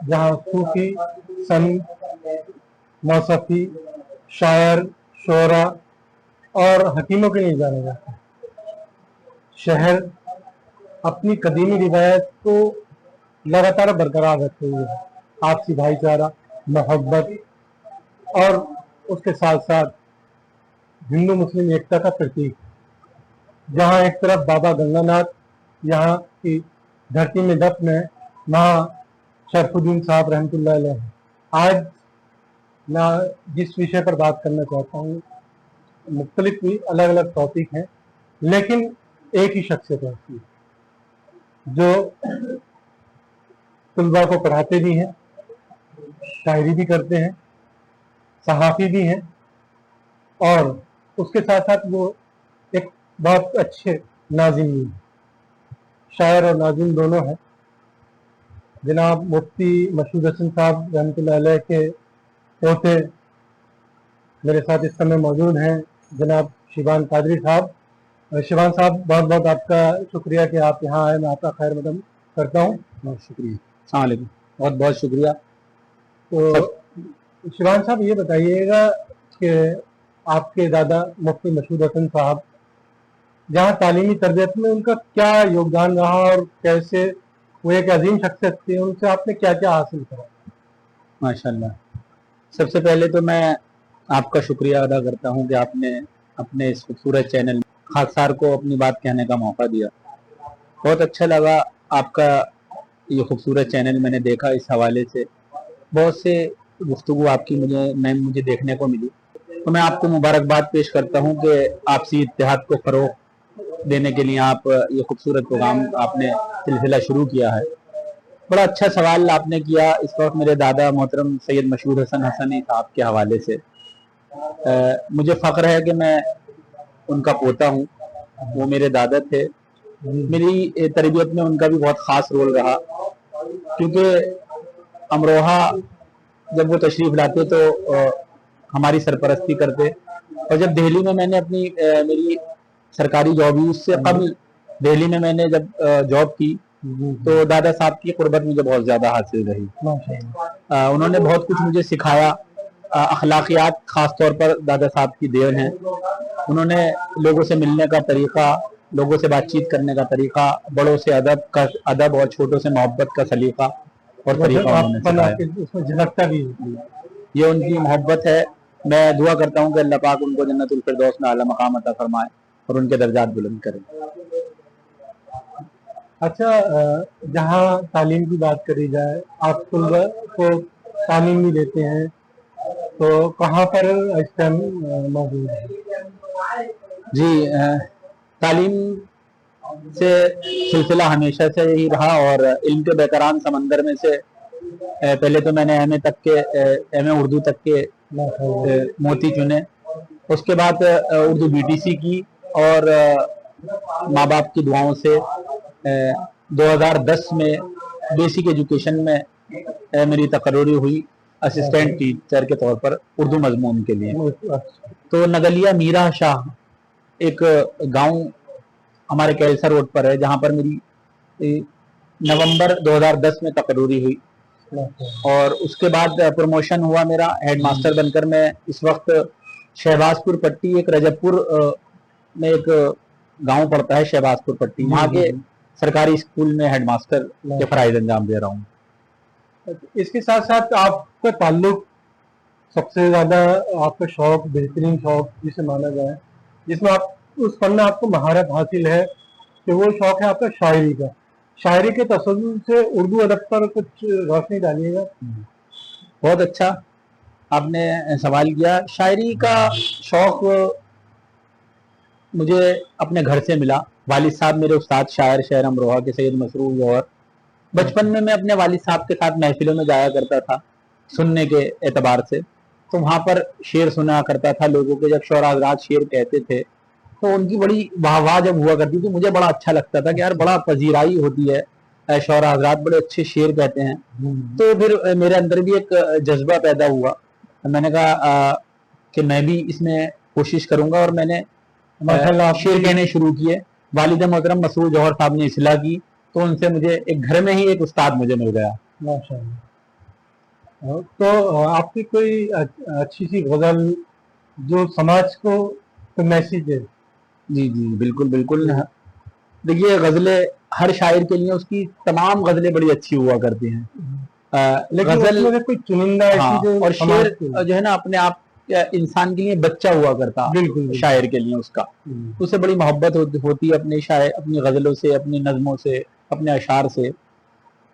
जहाँ सूफी, संत, मौसफ़ी, शायर, शोरा और हकीमों के लिए जाना जाता है। शहर अपनी कदीमी रिवायत को लगातार बरकरार रखे हुए है। आपसी भाईचारा, मोहब्बत और उसके साथ साथ हिंदू मुस्लिम एकता का प्रतीक। जहाँ एक तरफ बाबा गंगानाथ यहाँ की धरती में दफन है, वहाँ शरफुद्दीन साहब रहमतुल्लाह अलैह हैं। आज मैं जिस विषय पर बात करना चाहता हूँ, मुख्तलिफ भी अलग अलग टॉपिक हैं, लेकिन एक ही शख्सियत होती है जो तुलबा को पढ़ाते भी हैं, शायरी भी करते हैं, सहाफ़ी भी हैं, और उसके साथ साथ वो एक बहुत अच्छे नाज़िम भी हैं। शायर और नाज़िम दोनों हैं। जनाब मुफ्ती मशहूद हसन साहब रहमतुल्लाह अलैह के पोते मेरे साथ इस समय मौजूद हैं, जनाब शिबान कादरी साहब। शिबान साहब, बहुत बहुत आपका शुक्रिया कि आप यहाँ आए। मैं आपका खैर मकदम करता हूँ। बहुत शुक्रिया। अस्सलाम वालेकुम। बहुत बहुत शुक्रिया। तो शिबान साहब, ये बताइएगा कि आपके दादा मुफ्ती मशहूद हसन साहब जहाँ तालीमी तरबियत में उनका क्या योगदान रहा और कैसे वो एक अजीम शख्सियत थी, उनसे आपने क्या क्या हासिल करा? माशाल्लाह। सबसे पहले तो मैं आपका शुक्रिया अदा करता हूँ कि आपने अपने इस खूबसूरत चैनल खाकसार को अपनी बात कहने का मौका दिया। बहुत अच्छा लगा आपका ये खूबसूरत चैनल मैंने देखा। इस हवाले से बहुत से गुफ्तगू आपकी मुझे देखने को मिली। तो मैं आपको मुबारकबाद पेश करता हूँ कि आपसी इत्तेहाद को फ़रोग़ देने के लिए आप ये खूबसूरत प्रोग्राम आपने सिलसिला शुरू किया है। बड़ा अच्छा सवाल आपने किया इस वक्त मेरे दादा मोहतरम सैयद मशहूद हसन हसनी साहब के हवाले से। मुझे फ़ख्र है कि मैं उनका पोता हूँ। वो मेरे दादा थे। मेरी तरबियत में उनका भी बहुत ख़ास रोल रहा, क्योंकि अमरोहा जब वो तशरीफ़ लाते तो हमारी सरपरस्ती करते, और जब दिल्ली में मैंने अपनी मेरी सरकारी जॉब हुई, उससे कबल दिल्ली में मैंने जब जॉब की तो दादा साहब की क़ुर्बत मुझे बहुत ज़्यादा हासिल रही। उन्होंने बहुत कुछ मुझे सिखाया। अखलाकियात ख़ास तौर पर दादा साहब की देन है। उन्होंने लोगों से मिलने का तरीक़ा, लोगों से बातचीत करने का तरीक़ा, बड़ों से अदब और छोटों से मोहब्बत का सलीक़ा और तरीक़ा उन्होंने सिखाया। ये उनकी मोहब्बत है। मैं दुआ करता हूँ कि अल्लाह पाक उनको जन्नतुल फिरदौस में आला मकाम अता फरमाए और उनके दर्जात बुलंद करें। अच्छा, जहाँ तालीम की बात करी जाए, आप तुलबा को तालीम भी देते हैं, तो कहाँ पर इस टाइम मौजूद है? जी, तालीम से सिलसिला हमेशा से ही रहा, और इल्म के बेकरान समंदर में से पहले तो मैंने एमए उर्दू तक के मोती चुने। उसके बाद उर्दू बीटीसी की, और माँ बाप की दुआओं से 2010 में बेसिक एजुकेशन में मेरी तकर्रुरी हुई असिस्टेंट टीचर के तौर पर उर्दू मजमून के लिए। तो नगलिया मीरा शाह एक गांव हमारे कैलसा रोड पर है, जहां पर मेरी नवंबर 2010 में तकर्रुरी हुई, और उसके बाद प्रमोशन हुआ मेरा हेडमास्टर बनकर। मैं इस वक्त शहबाजपुर पट्टी, एक रजबपुर में एक गांव पड़ता है शहबाजपुर पट्टी, वहाँ के सरकारी स्कूल में हेडमास्टर के फराइज अंजाम दे रहा हूँ। इसके साथ साथ आपका ताल्लुक, सबसे ज़्यादा आपका शौक, बेहतरीन शौक जिसे माना जाए, जिसमें आप उस फन में आपको महारत हासिल है, कि वो शौक है आपका शायरी का। शायरी के तसल्जुल से उर्दू अदब पर कुछ रोशनी डालिएगा। बहुत अच्छा आपने सवाल किया। शायरी का शौक मुझे अपने घर से मिला। वालिद साहब मेरे उस्ताद शायर शहर अमरोहा के सैयद मसरूर गौहर। बचपन में मैं अपने वालिद साहब के साथ महफिलों में जाया करता था सुनने के एतबार से, तो वहाँ पर शेर सुना करता था लोगों के। जब शौरा हज़रात शेर कहते थे तो उनकी बड़ी वाह जब हुआ करती थी, मुझे बड़ा अच्छा लगता था कि यार बड़ा पजीराई होती है, शौरा हज़रात बड़े अच्छे शेर कहते हैं। तो फिर मेरे अंदर भी एक जज्बा पैदा हुआ। मैंने कहा कि मैं भी इसमें कोशिश करूंगा, और मैंने शेर कहने शुरू किए। वालिद मोहतरम मसरूर जौहर साहब ने इस्लाह की, तो उनसे मुझे एक घर में ही एक उस्ताद मुझे मिल गया। माशाअल्लाह। तो आपकी कोई अच्छी सी गजल जो समाज को मैसेज दे। जी जी बिल्कुल बिल्कुल। देखिए गजलें हर शायर के लिए उसकी तमाम गजलें बड़ी अच्छी हुआ करती हैं। लेकिन गजल उसमें से कोई चुनिंदा ऐसी हाँ, जो और समाज शेर को। जो है ना अपने आप इंसान के लिए बच्चा हुआ करता, बिल्कुल बिल्कुल। शायर के लिए उसका उससे बड़ी मोहब्बत होती है अपने शायर, अपनी गजलों से, अपनी नज़मों से, अपने अशार से।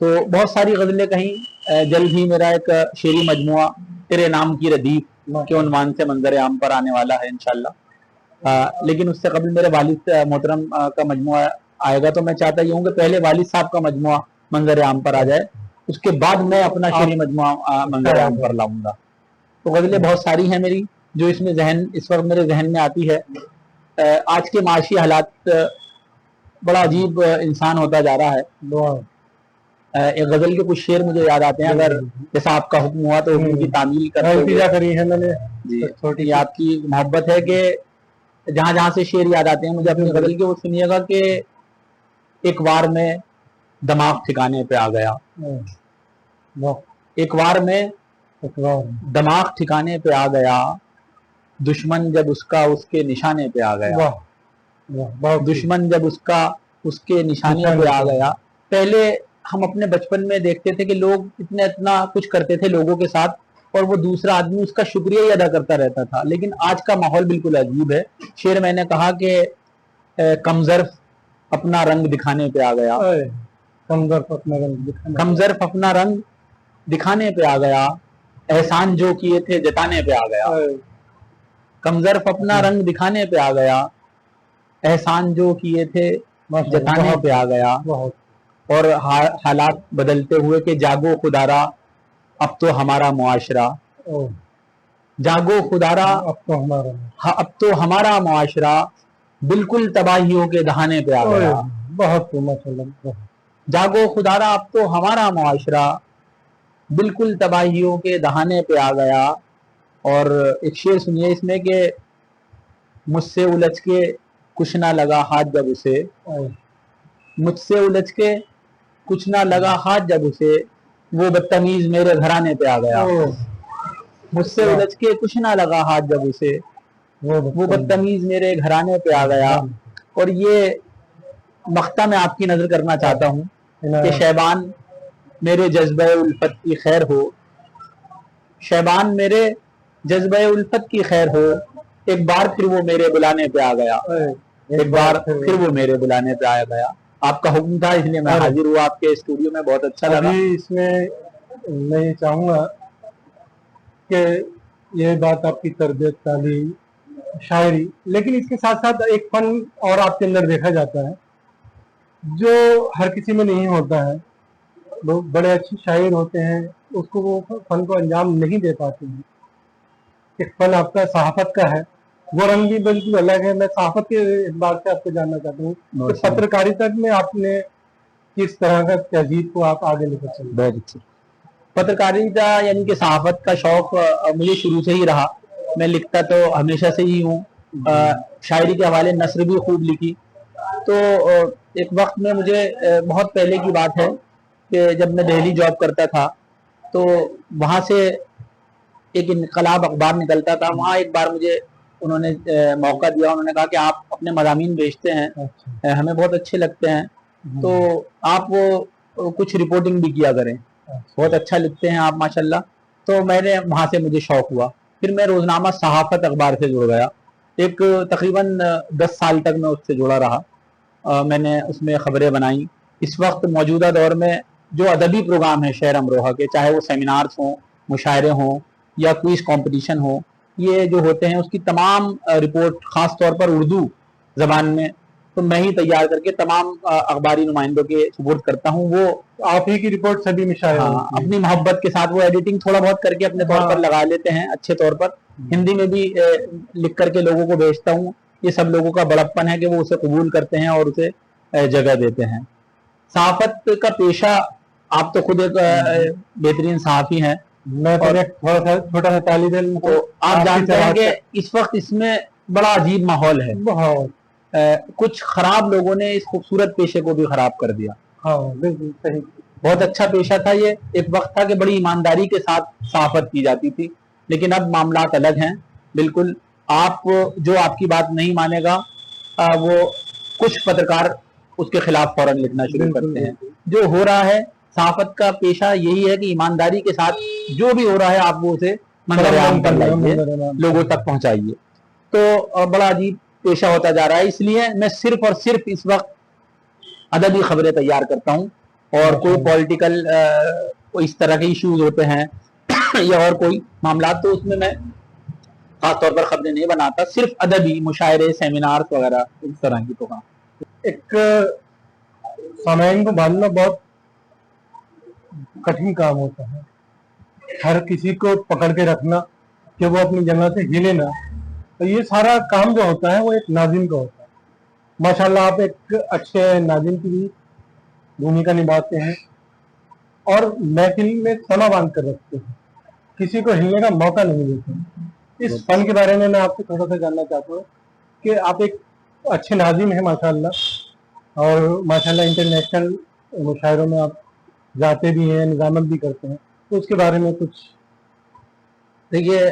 तो बहुत सारी गजलें कहीं जल्द ही मेरा एक शेरी मजमुआ तेरे नाम की रदीफ के उन्वान से मंजर आम पर आने वाला है इंशाल्लाह। लेकिन उससे कबल मेरे वालिद मोहतरम का मजमुआ आएगा, तो मैं चाहता ही हूँ कि पहले वालिद साहब का मजमुआ मंजर आम पर आ जाए, उसके बाद मैं अपना शेरी मजमुआ मंजर आम पर लाऊंगा। तो गजलें बहुत सारी हैं मेरी जो इसमें इस वक्त मेरे जहन में आती है। आज के माशी हालात बड़ा अजीब इंसान होता जा रहा है। एक गजल के कुछ शेर मुझे याद आते हैं, अगर जैसा आपका हुक्म हुआ तो हुक्म की तामील करते हुए। करी है मैंने जी, छोटी ये आपकी मोहब्बत है कि जहां जहां से शेर याद आते हैं मुझे अपनी गजल के, वो सुनिएगा कि एक बार में दिमाग ठिकाने पे आ गया, एक बार में दिमाग ठिकाने पे आ गया, दुश्मन जब उसका उसके निशाने पे आ गया, दुश्मन जब उसका उसके निशाने पे आ गया। पहले हम अपने बचपन में देखते थे कि लोग इतना कुछ करते थे लोगों के साथ, और वो दूसरा आदमी उसका शुक्रिया ही अदा करता रहता था। लेकिन आज का माहौल बिल्कुल अजीब है। शेर मैंने कहा कि कमजर्फ अपना रंग दिखाने पे आ गया, कमजर्फ अपना रंग दिखाने पे आ गया, एहसान जो किए थे जताने पे आ गया, कमजर्फ अपना रंग दिखाने पे आ गया, एहसान जो किए थे जताने पे आ गया। और हालात बदलते हुए कि जागो खुदारा अब तो हमारा मुआशरा, जागो खुदारा अब तो हमारा मुआशरा, बिल्कुल तबाहियों के दहाने पे आ गया। बहुत माशाल्लाह। जागो खुदारा अब तो हमारा मुआशरा, बिल्कुल तबाहियों के दहाने पे आ गया। और एक शेर सुनिए इसमें कि मुझसे उलझ के कुछ ना लगा हाथ जब उसे, मुझसे उलझ के कुछ ना लगा हाथ जब उसे, वो बदतमीज मेरे घराने पे आ गया। मुझसे उलझ के कुछ ना लगा हाथ जब उसे, वो बदतमीज मेरे घराने पे आ गया। और ये मख्ता मैं आपकी नजर करना चाहता हूँ कि शैबान मेरे जज्बे उल्फत की खैर हो, शैबान मेरे जज्बे उल्फत की खैर हो, एक बार फिर वो मेरे बुलाने पे आ गया, एक बार फिर वो मेरे बुलाने पे आ गया। आपका हुक्म था इसलिए मैं हाजिर हुआ आपके स्टूडियो में, बहुत अच्छा लगा। इसमें मैं ये चाहूंगा कि ये बात आपकी तरबियत, तालीम, शायरी, लेकिन इसके साथ साथ एक फन और आपके अंदर देखा जाता है जो हर किसी में नहीं होता है। लोग बड़े अच्छे शायर होते हैं, उसको वो फन को अंजाम नहीं दे पाते हैं। एक फन आपका सहाफत का है, वो रंग भी बिल्कुल अलग है। मैं सहाफत के बात से आपको जानना चाहता हूँ कि पत्रकारिता में आपने किस तरह का तहजीब को आप आगे लेकर चले। बहुत अच्छी पत्रकारिता यानी कि सहाफत का शौक मुझे शुरू से ही रहा। मैं लिखता तो हमेशा से ही हूँ, शायरी के हवाले नस्र भी खूब लिखी। तो एक वक्त में मुझे बहुत पहले की बात है कि जब मैं दिल्ली जॉब करता था, तो वहाँ से एक इनकलाब अखबार निकलता था। वहाँ एक बार मुझे उन्होंने मौका दिया, उन्होंने कहा कि आप अपने मज़ामीन भेजते हैं, हमें बहुत अच्छे लगते हैं, तो आप वो कुछ रिपोर्टिंग भी किया करें, बहुत अच्छा लिखते हैं आप माशाल्लाह। तो मैंने वहाँ से मुझे शौक हुआ, फिर मैं रोजनामा सहाफत अखबार से जुड़ गया। एक तकरीबन 10 साल तक मैं उससे जुड़ा रहा। मैंने उसमें खबरें बनाई। इस वक्त मौजूदा दौर में जो अदबी प्रोग्राम है शहर अमरोहा के, चाहे वो सेमिनार्स हों, मुशायरे हों या क्विज कंपटीशन हो, ये जो होते हैं उसकी तमाम रिपोर्ट खास तौर पर उर्दू जबान में तो मैं ही तैयार करके तमाम अखबारी नुमाइंदों के सुपुर्द करता हूँ। वो आप ही की रिपोर्ट सभी में शायद अपनी मोहब्बत के साथ वो एडिटिंग थोड़ा बहुत करके अपने तौर पर लगा लेते हैं अच्छे तौर पर। हिंदी में भी लिख करके लोगों को भेजता हूँ। ये सब लोगों का बड़प्पन है कि वो उसे कबूल करते हैं और उसे जगह देते हैं। सहाफत का पेशा, आप तो खुद एक बेहतरीन सहाफी हैं, मैं तो एक छोटा सा तालिब इल्म, तो आप जानते हैं कि इस वक्त इसमें बड़ा अजीब माहौल है। बहुत कुछ खराब लोगों ने इस खूबसूरत पेशे को भी खराब कर दिया। हाँ बिल्कुल सही। बहुत अच्छा पेशा था ये। एक वक्त था कि बड़ी ईमानदारी के साथ सहाफत की जाती थी, लेकिन अब मामलात अलग हैं बिल्कुल। आप जो आपकी बात नहीं मानेगा वो कुछ पत्रकार उसके खिलाफ फौरन लिखना शुरू बिल्कुल करते हैं। बिल्कुल। जो हो रहा है सहाफत का पेशा यही है कि ईमानदारी के साथ जो भी हो रहा है आप वो उसे मंजर-ए-आम पर लाइए, लोगों तक पहुंचाइए। तो बड़ा अजीब पेशा होता जा रहा है। इसलिए मैं सिर्फ और सिर्फ इस वक्त अदबी खबरें तैयार करता हूँ, और कोई पॉलिटिकल इस तरह के इश्यूज होते हैं या और कोई मामला, तो उसमें मैं खास तौर पर खबरें नहीं बनाता, सिर्फ अदबी मुशायरे, सेमिनार्स वगैरह इस तरह की। तो हाँ, एक सामाइन को बांधना बहुत कठिन काम होता है। हर किसी को पकड़ के रखना कि वो अपनी जगह से हिले ना, तो ये सारा काम जो होता है वो एक नाज़िम का होता है। माशाल्लाह आप एक अच्छे नाज़िम की भी भूमिका निभाते हैं और महफिल में समा बांध कर रखते हैं, किसी को हिलने का मौका नहीं देते। इस फन के बारे में मैं आपसे थोड़ा सा जानना चाहता हूँ कि आप एक अच्छे नाज़िम हैं माशाल्लाह, और माशाल्लाह इंटरनेशनल मुशायरों में आप जाते भी हैं, निज़ामत भी करते हैं, तो उसके बारे में कुछ। देखिए,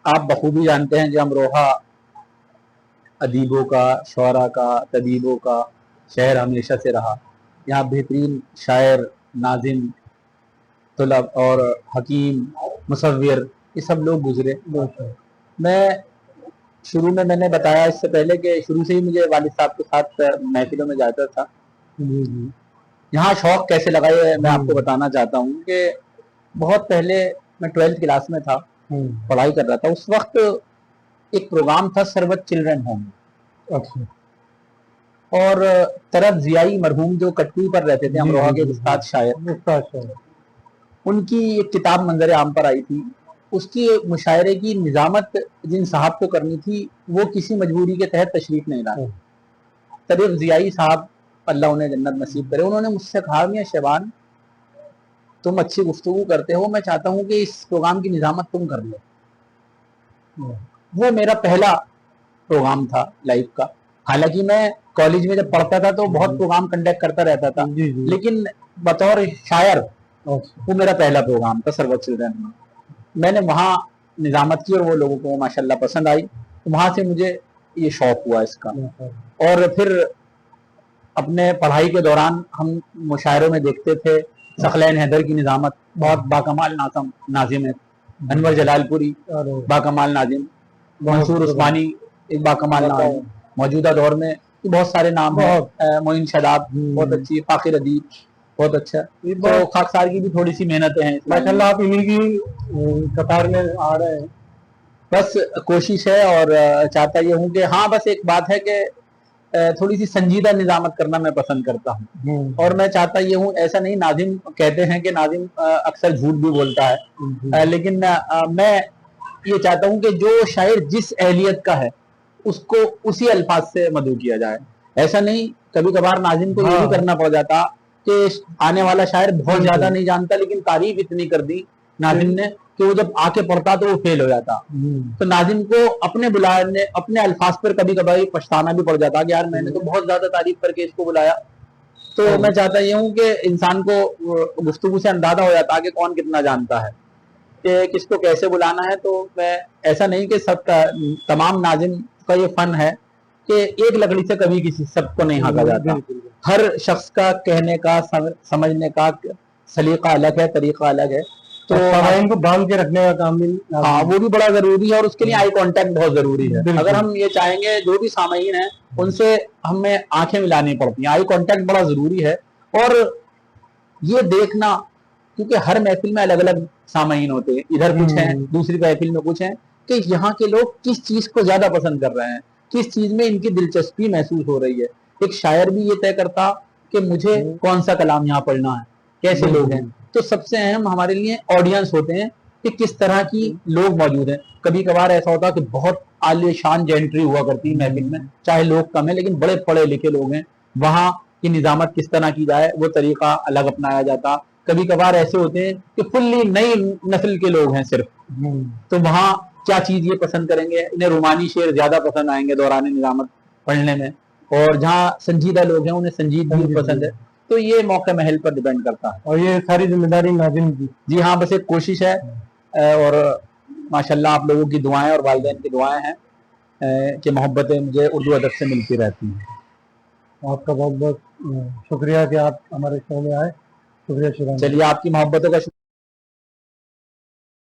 आप बखूबी जानते हैं कि अमरोहा अदीबों का, शौरा का, तदीबों का शहर हमेशा से रहा। यहाँ बेहतरीन शायर, नाजिम, तुलब और हकीम, मुसव्विर, ये सब लोग गुजरे। मैं शुरू में मैंने बताया इससे पहले कि शुरू से ही मुझे वालिद साहब के साथ महफिलों में जाता था। यहाँ शौक कैसे लगा ये मैं आपको बताना चाहता हूँ कि बहुत पहले मैं 12th क्लास में था, पढ़ाई कर रहा था। उस वक्त एक प्रोग्राम था सरवत चिल्ड्रन होम, अच्छा, और तरफ जियाई मरहूम जो कटकुई पर रहते थे, अमरोहा के उस्ताद शायर, उनकी एक किताब मंजर आम पर आई थी। उसकी मुशायरे की निजामत जिन साहब को करनी थी वो किसी मजबूरी के तहत तशरीफ नहीं लाए। तरफ जियाई साहब, अल्लाह उन्हें जन्नत नसीब करे, उन्होंने मुझसे कहा, मियां शहबान तुम अच्छी गुफ्तगू करते हो, मैं चाहता हूँ कि इस प्रोग्राम की निजामत तुम कर लो। वो मेरा पहला प्रोग्राम था लाइफ का। हालांकि मैं कॉलेज में जब पढ़ता था तो बहुत प्रोग्राम कंडक्ट करता रहता था, लेकिन बतौर शायर वो मेरा पहला प्रोग्राम था सरवत चिल्ड्रन में। मैंने वहाँ निजामत की और वो लोगों को माशाल्लाह पसंद आई, तो वहां से मुझे ये शौक हुआ इसका। और फिर अपने पढ़ाई के दौरान हम मुशायरों में देखते थे सखलैन हैदर की निजामत, बहुत बाकमाल नाजिम है, अनवर जलालपुरी बाकमाल नाजिम, मंसूर उस्मानी एक बाकमाल नाजिम, मौजूदा दौर में बहुत सारे नाम हैं, मोइन शदाब बहुत अच्छी, फाकिर अदीब बहुत अच्छा, तो खाकसार की भी थोड़ी सी मेहनतें हैं। माशाल्लाह आप इन्हीं की कतार में आ रहे हैं। बस कोशिश है, और चाहता ये हूँ कि हाँ, बस एक बात है कि थोड़ी सी संजीदा निजामत करना मैं पसंद करता हूँ। और मैं चाहता ये हूँ, ऐसा नहीं, नाजिम कहते हैं कि नाजिम अक्सर झूठ भी बोलता है, लेकिन मैं ये चाहता हूँ कि जो शायर जिस अहलियत का है उसको उसी अल्फाज से मदऊ किया जाए। ऐसा नहीं, कभी कभार नाजिम को ये भी करना पड़ जाता कि आने वाला शायर बहुत ज्यादा नहीं जानता, लेकिन तारीफ इतनी कर दी नाजिम ने कि वो जब आके पढ़ता तो वो फेल हो जाता। तो नाजिम को अपने बुलाने, अपने अल्फाज पर कभी कभार पछताना भी पड़ जाता कि यार मैंने तो बहुत ज्यादा तारीफ करके इसको बुलाया। तो मैं चाहता ये हूँ कि इंसान को गुफ्तगू से अंदाजा हो जाता कि कौन कितना जानता है, कि किसको कैसे बुलाना है। तो मैं ऐसा नहीं कि सब तमाम नाजिम का ये फन है कि एक लकड़ी से कभी किसी सबको नहीं हाँका जाता। हर शख्स का कहने का, समझने का सलीका अलग है, तरीका अलग है। तो इनको बांध के रखने का काम भी, हाँ, वो भी बड़ा जरूरी है, और उसके लिए आई कांटेक्ट बहुत जरूरी है। अगर हम ये चाहेंगे, जो भी सामाईन है उनसे हमें आंखें मिलानी पड़ती हैं, आई कांटेक्ट बड़ा जरूरी है। और ये देखना, क्योंकि हर महफिल में अलग अलग सामाईन होते हैं, इधर कुछ हैं, दूसरी महफिल में कुछ हैं, कि यहाँ के लोग किस चीज को ज्यादा पसंद कर रहे हैं, किस चीज में इनकी दिलचस्पी महसूस हो रही है। एक शायर भी ये तय करता कि मुझे कौन सा कलाम यहाँ पढ़ना है, कैसे लोग हैं। तो सबसे अहम हमारे लिए ऑडियंस होते हैं कि किस तरह की लोग मौजूद हैं। कभी कभार ऐसा होता है कि बहुत आलीशान जेंट्री हुआ करती है महफिल में, चाहे लोग कम है लेकिन बड़े पढ़े लिखे लोग हैं, वहां की निजामत किस तरह की जाए वो तरीका अलग अपनाया जाता। कभी कभार ऐसे होते हैं कि फुल्ली नई नस्ल के लोग हैं सिर्फ, तो वहां क्या चीज ये पसंद करेंगे, इन्हें रूमानी शेर ज्यादा पसंद आएंगे दौरान निजामत पढ़ने में, और जहाँ संजीदा लोग हैं उन्हें संजीदगी पसंद है। तो ये मौके महल पर डिपेंड करता है। और ये सारी जिम्मेदारी नाज़िम की। जी हाँ, बस एक कोशिश है और माशाल्लाह आप लोगों की दुआएं और वालिदैन की दुआएं हैं कि मोहब्बतें मुझे उर्दू अदब से मिलती रहती हैं। आपका बहुत बहुत शुक्रिया कि आप हमारे शो में आए। शुक्रिया शुक्रिया। चलिए, आपकी मोहब्बतों का